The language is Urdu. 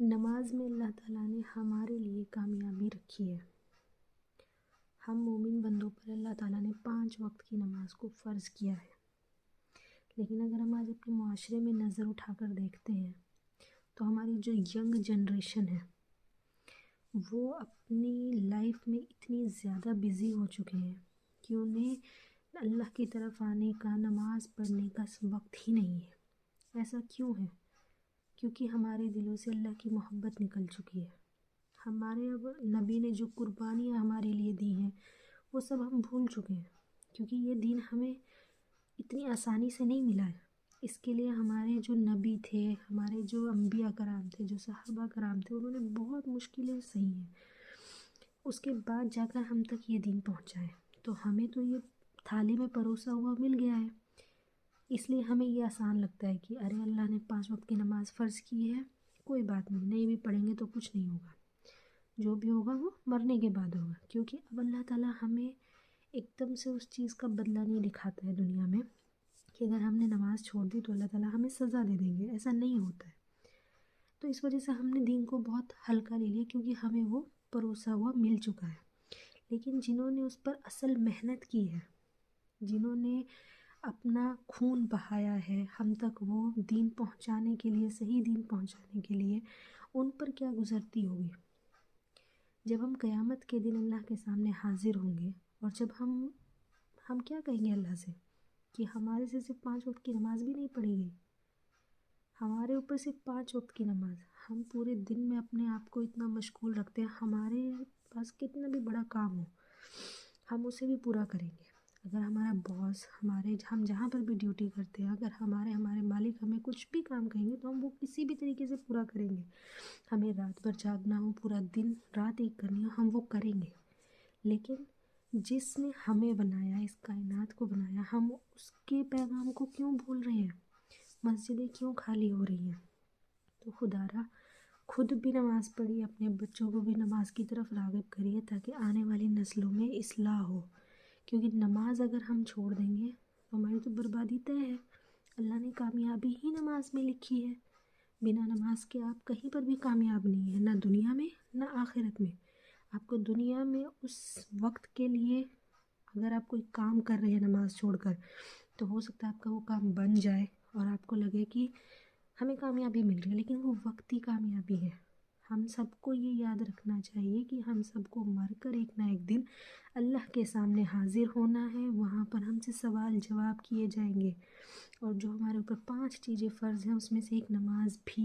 نماز میں اللہ تعالیٰ نے ہمارے لیے کامیابی رکھی ہے۔ ہم مومن بندوں پر اللہ تعالیٰ نے 5 وقت کی نماز کو فرض کیا ہے، لیکن اگر ہم آج اپنے معاشرے میں نظر اٹھا کر دیکھتے ہیں تو ہماری جو ینگ جنریشن ہے وہ اپنی لائف میں اتنی زیادہ بزی ہو چکے ہیں کہ انہیں اللہ کی طرف آنے کا، نماز پڑھنے کا وقت ہی نہیں ہے۔ ایسا کیوں ہے؟ کیونکہ ہمارے دلوں سے اللہ کی محبت نکل چکی ہے۔ ہمارے اب نبی نے جو قربانیاں ہمارے لیے دی ہیں وہ سب ہم بھول چکے ہیں، کیونکہ یہ دین ہمیں اتنی آسانی سے نہیں ملا ہے۔ اس کے لیے ہمارے جو نبی تھے، ہمارے جو انبیاء کرام تھے، جو صحابہ کرام تھے، انہوں نے بہت مشکلیں سہی ہیں، اس کے بعد جا کر ہم تک یہ دین پہنچا ہے۔ تو ہمیں تو یہ تھالی میں پروسا ہوا مل گیا ہے، اس لیے ہمیں یہ آسان لگتا ہے کہ ارے اللہ نے 5 وقت کی نماز فرض کی ہے، کوئی بات نہیں بھی پڑھیں گے تو کچھ نہیں ہوگا، جو بھی ہوگا وہ مرنے کے بعد ہوگا۔ کیونکہ اب اللہ تعالیٰ ہمیں ایک دم سے اس چیز کا بدلہ نہیں دکھاتا ہے دنیا میں کہ اگر ہم نے نماز چھوڑ دی تو اللہ تعالیٰ ہمیں سزا دے دیں گے، ایسا نہیں ہوتا ہے۔ تو اس وجہ سے ہم نے دین کو بہت ہلکا لے لیا، کیونکہ ہمیں وہ پروسا ہوا مل چکا ہے۔ لیکن جنہوں نے اس پر اصل محنت کی ہے، جنہوں نے اپنا خون بہایا ہے ہم تک وہ دین پہنچانے کے لیے، صحیح دین پہنچانے کے لیے، ان پر کیا گزرتی ہوگی جب ہم قیامت کے دن اللہ کے سامنے حاضر ہوں گے، اور جب ہم کیا کہیں گے اللہ سے کہ ہمارے سے صرف 5 وقت کی نماز بھی نہیں پڑھی گئی، ہمارے اوپر صرف 5 وقت کی نماز، ہم پورے دن میں اپنے آپ کو اتنا مشغول رکھتے ہیں، ہمارے پاس کتنا بھی بڑا کام ہو ہم اسے بھی پورا کریں گے۔ اگر ہمارا باس، ہم جہاں پر بھی ڈیوٹی کرتے ہیں، اگر ہمارے مالک ہمیں کچھ بھی کام کہیں گے تو ہم وہ کسی بھی طریقے سے پورا کریں گے۔ ہمیں رات بھر جاگنا ہو، پورا دن رات ایک کرنی ہو، ہم وہ کریں گے۔ لیکن جس نے ہمیں بنایا، اس کائنات کو بنایا، ہم اس کے پیغام کو کیوں بھول رہے ہیں؟ مسجدیں کیوں خالی ہو رہی ہیں؟ تو خدا را خود بھی نماز پڑھیے، اپنے بچوں کو بھی نماز کی طرف راغب کریے تاکہ آنے والی نسلوں میں اصلاح ہو۔ کیونکہ نماز اگر ہم چھوڑ دیں گے تو ہماری تو بربادی طے ہے۔ اللہ نے کامیابی ہی نماز میں لکھی ہے، بنا نماز کے آپ کہیں پر بھی کامیاب نہیں ہیں، نہ دنیا میں نہ آخرت میں۔ آپ کو دنیا میں اس وقت کے لیے اگر آپ کوئی کام کر رہے ہیں نماز چھوڑ کر تو ہو سکتا ہے آپ کا وہ کام بن جائے اور آپ کو لگے کہ ہمیں کامیابی مل رہی ہے، لیکن وہ وقتی کامیابی ہے۔ ہم سب کو یہ یاد رکھنا چاہیے کہ ہم سب کو مر کر ایک نہ ایک دن اللہ کے سامنے حاضر ہونا ہے، وہاں پر ہم سے سوال جواب کیے جائیں گے، اور جو ہمارے اوپر 5 چیزیں فرض ہیں اس میں سے ایک نماز بھی